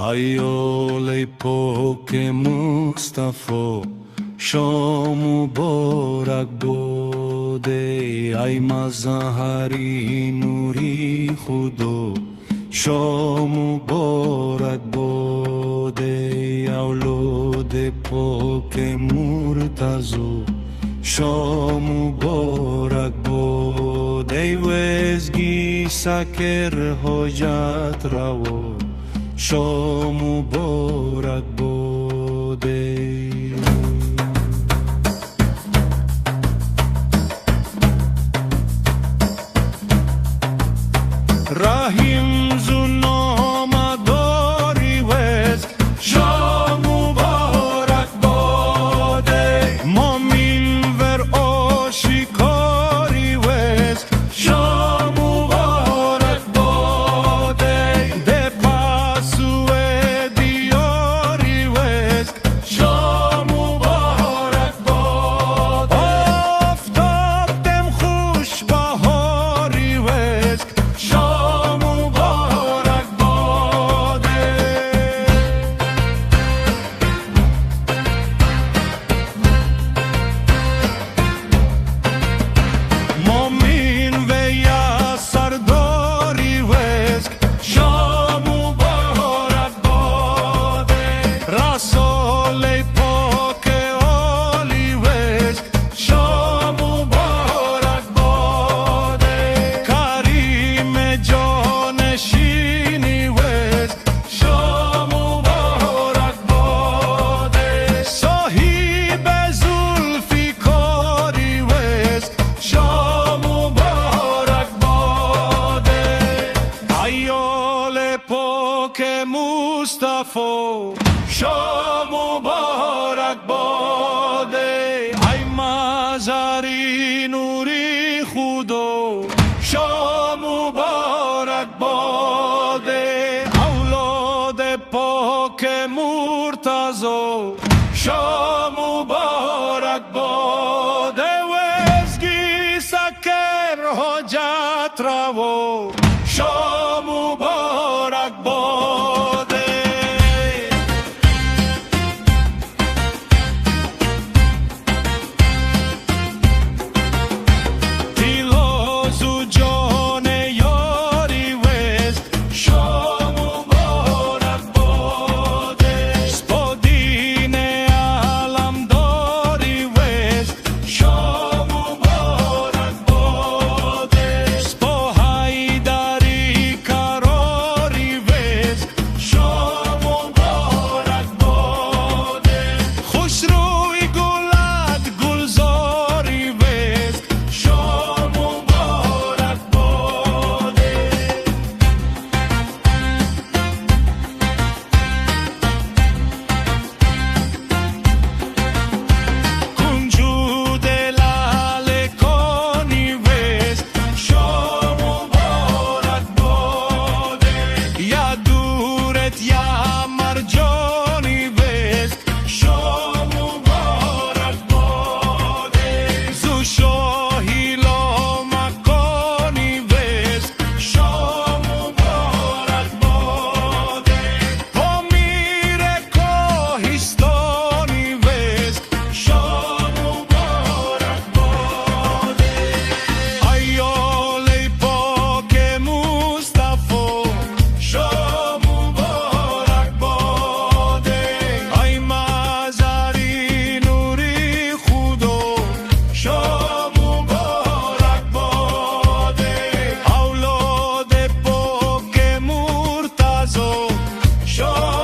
ایال پاک مصطفی شام مبارک باده ای مظهری نوری خدا شام مبارک باده اولاد پاک مرتضی شام مبارک باده وزگی سکر حاجت روا شام مبارک باده رحیم زنام داری وز شام مبارک باده مامین ور آشکاری وز شام مبارک باده ده پسو دیاری وز شام مبارک باده آفتاب دم خوش بهاری وز شام مبارک باده مامین و یا سرداری وزک شام مبارک باده رسول پاک عالی وزک شام مبارک باده کریم جانشینی وزک شام مبارک باده صاحب ذوالفقاری وزک شام مبارک باده ایال پاک مصطفی شام مبارک باده ای مظهری نوری خدا شام مبارک باده اولاد پاک مرتضی شام مبارک باده وزگی سکر حاجت روا شام مبارک باده دیلازو جان یاری وزک شام مبارک باده سپادین علمداری وزک شام مبارک باده سپا حیدری قراری وزک شام مبارک باده خوش روی گلت گلزاری وزک شام مبارک باده کنجود لعل کانی وزک شام مبارک باده یا دورت یا مرجانی وزک شام مبارک باده زو شاهی لا مکانی وزک شام مبارک باده پامیر کوهستانی وزک شام مبارک باده ایال پاک مصطفی شام مبارک باده ای مظهری نوری خدا شام مبارک باده اولاد پاک مرتضی شام